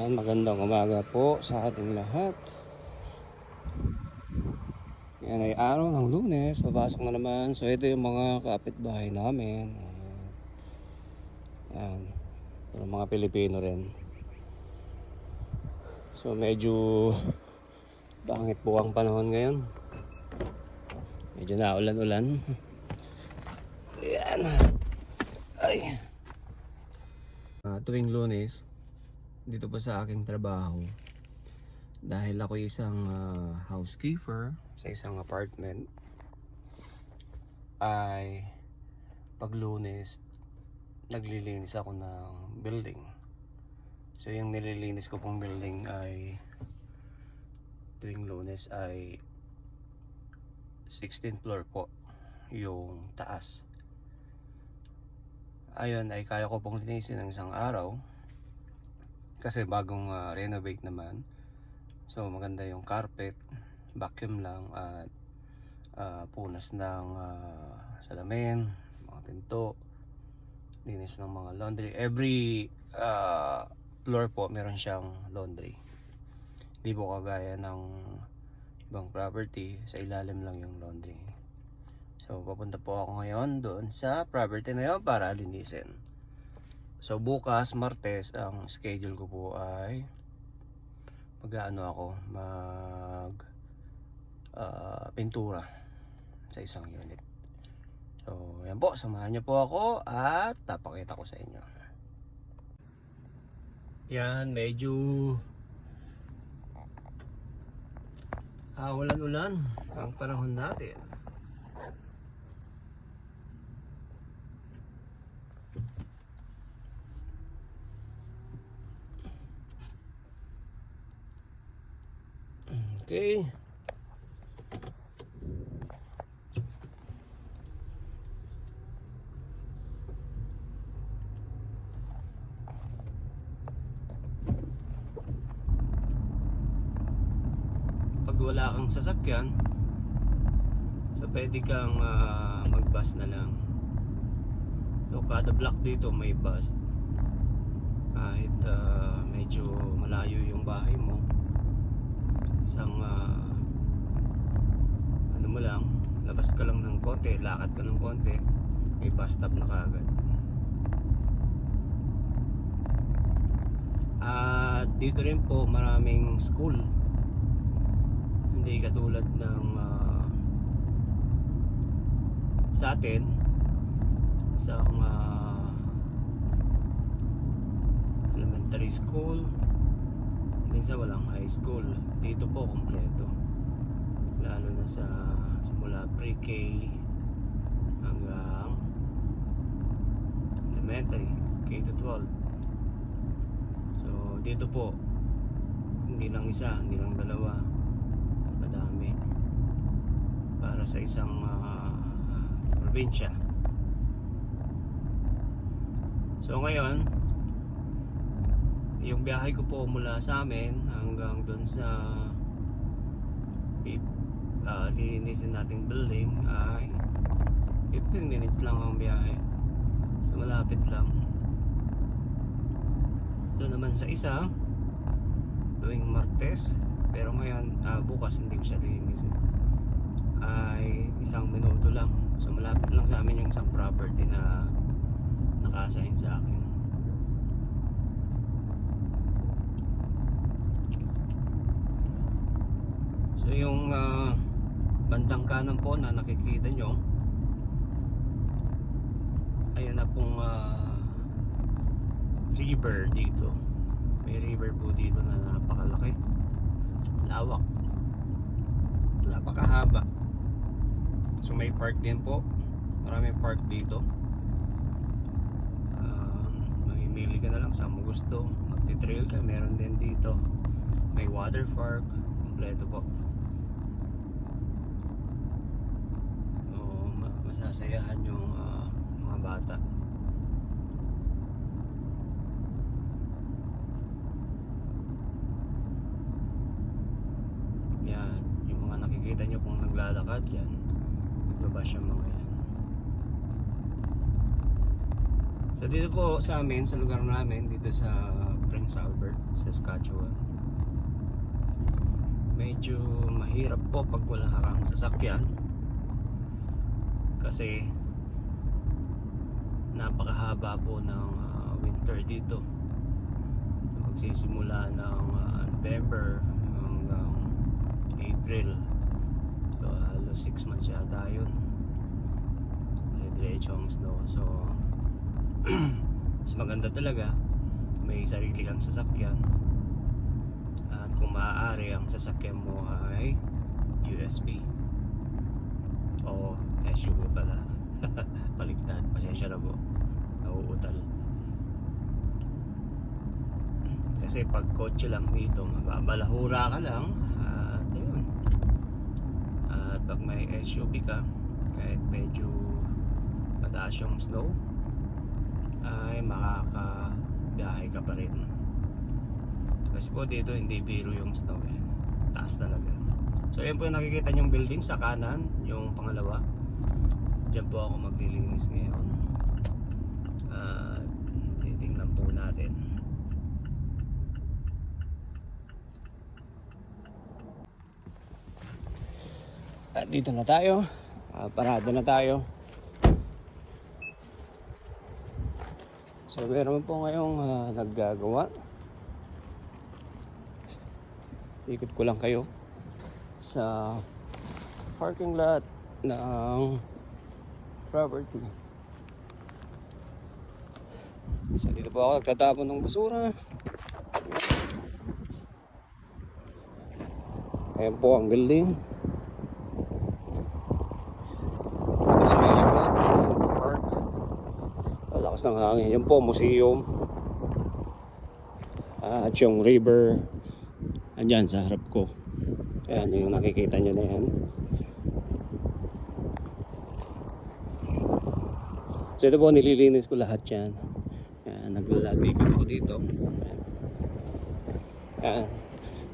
Yan, magandang umaga po sa ating lahat. Yan ay araw ng Lunes, papasok na naman. So ito yung mga kapitbahay namin. Yan, yung mga Pilipino rin. So medyo pangit po ang panahon ngayon. Medyo naulan-ulan. Yan. Ay. Tuwing Lunes, dito pa sa aking trabaho, dahil ako isang housekeeper sa isang apartment, ay pag Lunes naglilinis ako ng building. So yung nililinis ko pong building ay tuwing Lunes ay 16th floor po, yung taas. Ayun ay kaya ko pong linisin ng isang araw kasi bagong renovate naman. So maganda yung carpet, vacuum lang at punas ng salamin, mga pinto, linis ng mga laundry. Every floor po meron siyang laundry. Hindi po kagaya ng ibang property, sa ilalim lang yung laundry. So papunta po ako ngayon doon sa property na yun para linisin. So bukas Martes ang schedule ko po ay mag pintura sa isang unit. So yan po, samahan niyo po ako at papakita ko sa inyo. Yan, medyo ulan-ulan ang panahon natin. Okay. Pag wala kang sasakyan, so pwede kang mag-bus na lang. So kada block dito may bus. Kahit medyo malayo yung bahay mo, isang ano mo lang, labas ka lang ng konti, lakad ka ng konti, may bus stop na kaagad. At dito rin po maraming school, hindi katulad ng sa atin, isang elementary school, minsan walang high school. Dito po kompleto, lalo na sa simula pre-K hanggang elementary, K to 12. So dito po hindi lang isa, hindi lang dalawa, madami para sa isang probinsya. So ngayon yung biyahe ko po mula sa amin hanggang doon sa lilinisin nating building ay 15 minutes lang ang biyahe. So malapit lang. Doon naman sa isa tuwing Martes, pero ngayon bukas hindi ko siya lilinisin, ay 1 minuto lang. So malapit lang sa amin yung isang property na naka-assign sa akin. So yung bandang kanan po na nakikita nyo, ayun na pong river dito. May river po dito na napakalaki, lawak, napakahaba. So may park din po, maraming park dito. Mamimili ka na lang saan mo gusto, magti-trail ka, meron din dito. May water park, kompleto po. Masasayahan yung mga bata. Yan, yung mga nakikita nyo pong naglalakad yan, nagbabas yung mga yan. So dito po sa amin, sa lugar namin, dito sa Prince Albert, Saskatchewan. Medyo mahirap po pag wala kang sasakyan kasi napakahaba po ng winter dito. Magsisimula ng November hanggang April, so halos 6 months yata yun, diretso ang snow. So mas maganda talaga may sarili kang sasakyan, at kung maaari ang sasakyan mo ay USB o SUV pala. Baligtad, pasensya na po, nauutal. Kasi pag kotse lang dito, mababalahura ka lang, at ayun. At pag may SUV ka, kahit medyo mataas yung snow, ay makakabiyahe ka pa rin. Kasi po dito hindi biro yung snow eh, taas talaga. So yan po yung nakikita nyong building sa kanan, yung pangalawa. Diyan po ako maglilinis ngayon. Titingnan po natin. At dito na tayo, parado na tayo. So meron po ngayong naggagawa. Ikot ko lang kayo sa parking lot ng property. So dito po ako nagtatapon ng basura. Ayan po ang building. Dito sa may likod, nagpa-park. Lakas ng hangin. Yun po, museum. At yung river andyan sa harap ko. Ayan yung nakikita nyo na yan. So ito po, nililinis ko lahat yan. Ayan, naglalagay ako dito. Ayan,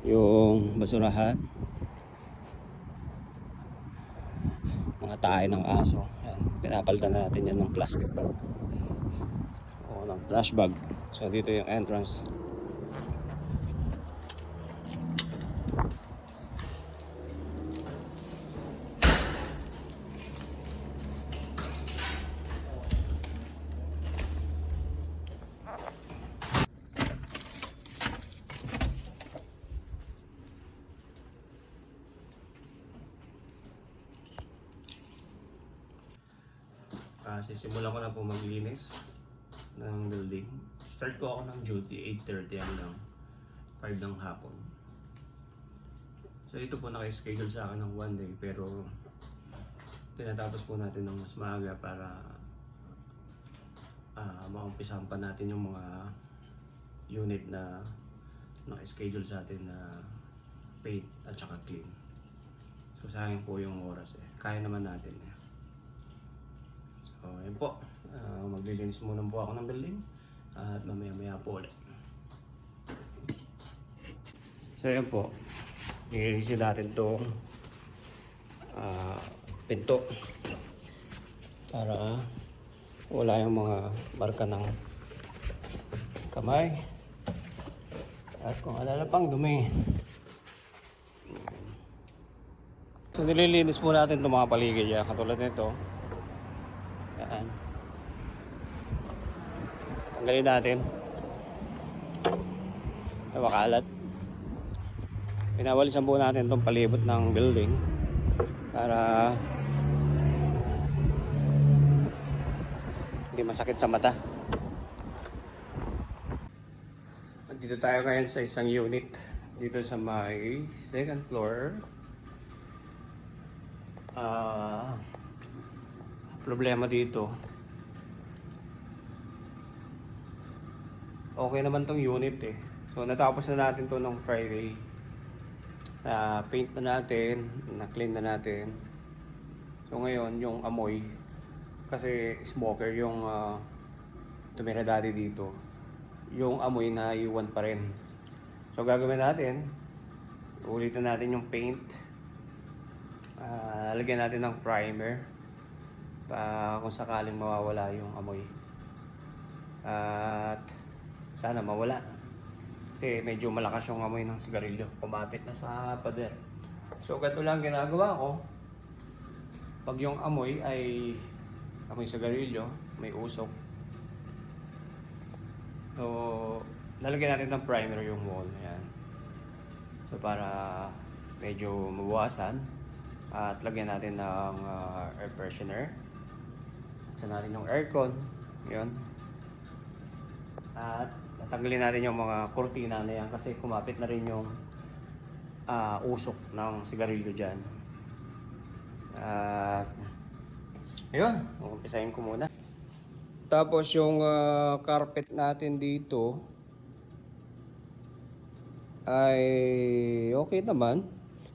yung basurahan, mga tae ng aso. Ayan, pinapalitan natin yan ng plastic bag o ng trash bag. So dito yung entrance. Sisimulan ko na po maglinis ng building. Start ko ako ng duty 8:30 hanggang 5 ng hapon. So ito po naka-schedule sa akin ng 1 day, pero tinatapos po natin ng mas maaga para maumpisahan pa natin yung mga unit na naka-schedule sa atin na paint at saka clean. So sayang po yung oras eh. Kaya naman natin eh. So yun po, maglilinis muna po ako ng building at mamaya po ulit. So yun po, nililisin natin itong pinto para wala yung mga marka ng kamay at kung alala pang dumi. So nililinis po natin itong mga paligid yan, katulad nito. Yan. Tanggalin natin ito, makalat. Pinawalisan po natin itong palibot ng building para hindi masakit sa mata. At dito tayo ngayon sa isang unit dito sa may second floor. Problema dito, okay naman tong unit eh. So natapos na natin to ng Friday. Paint na natin, na-clean na natin. So ngayon yung amoy, kasi smoker yung tumira dati dito, yung amoy na iwan pa rin. So gagawin natin, ulitin natin yung paint, lagyan natin ng primer kung sakaling mawawala yung amoy, at sana mawala. Kasi medyo malakas yung amoy ng sigarilyo. Kumapit na sa pader. So ganito lang ginagawa ko. Pag yung amoy ay amoy sigarilyo, may usok. So lalagyan natin ng primer yung wall. Yan. So para medyo mabawasan. At lagyan natin ng air freshener. Buksan natin yung aircon. Yun. At tatanggalin natin yung mga kurtina na yan kasi kumapit na rin yung usok ng sigarilyo dyan. At ayun, umpisahin ko muna. Tapos yung carpet natin dito ay okay naman.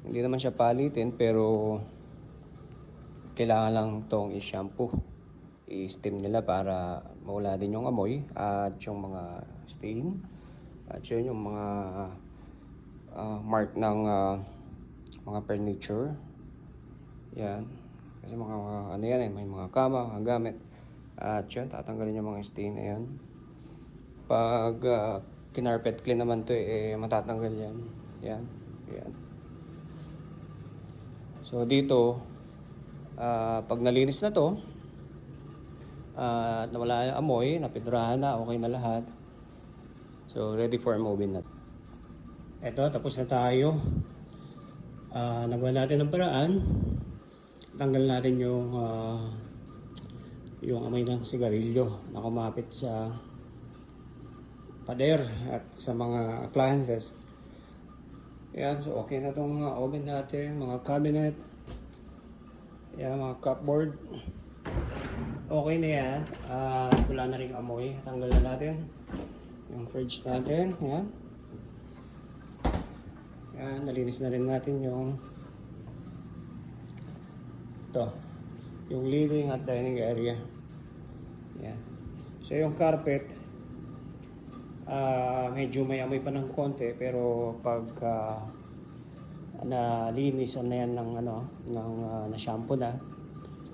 Hindi naman siya palitin pero kailangan lang itong i-shampoo. I-steam nila para mawala din yung amoy at yung mga stain at yun yung mga mark ng mga furniture. Yan. Kasi mga ano yan may mga kama, mga gamit. At yun, tatanggalin yung mga stain na yan. Pag kinarpet clean naman to matatanggal yan. Yan. Yan. So dito, pag nalinis na to, at nawala yung amoy, napidrahan na, okay na lahat. So ready for moving na. Eto, tapos na tayo. Nagawa natin ng paraan. Tanggal natin yung amoy ng sigarilyo na kumapit sa pader at sa mga appliances. Yan, so okay na itong oven natin, mga cabinet. Yan, mga cupboard. Okay na yan. Wala na rin amoy. Tanggal na natin yung fridge natin. Yan. Yan. Nalinis na rin natin yung yung living at dining area. Yan. So yung carpet medyo may amoy pa ng konti pero pag nalinisan na yan ng na shampoo na,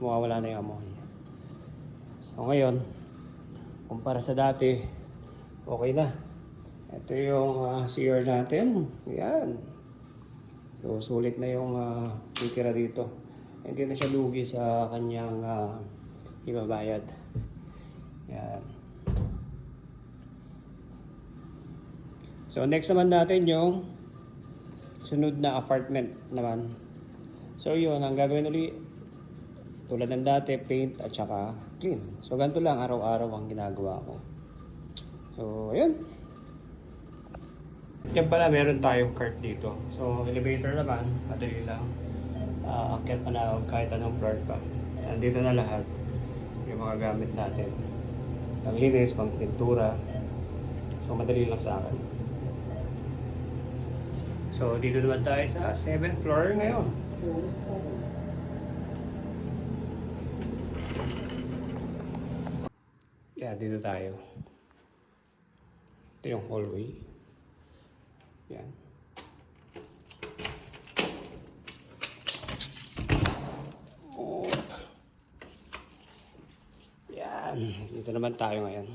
mawawala na yung amoy. So ngayon, kumpara sa dati, okay na. Ito yung CR natin. Yan. So sulit na yung titira dito. Hindi na siya lugi sa kanyang ibabayad. Yan. So next naman natin yung sunod na apartment naman. So yun, ang gagawin ulit tulad ng dati, paint at saka clean. So ganito lang araw-araw ang ginagawa ko. So ayun. Yan pala, meron tayong cart dito. So elevator naman, madali lang. Akyat pa na kahit anong floor pa. Nandito na lahat yung mga gamit natin. Ang linis, pang pintura. So madali lang sa akin. So dito naman tayo sa 7th floor ngayon. Yeah, dito tayo. Ito yung hallway. Yan. Oh. Yan. Dito naman tayo ngayon.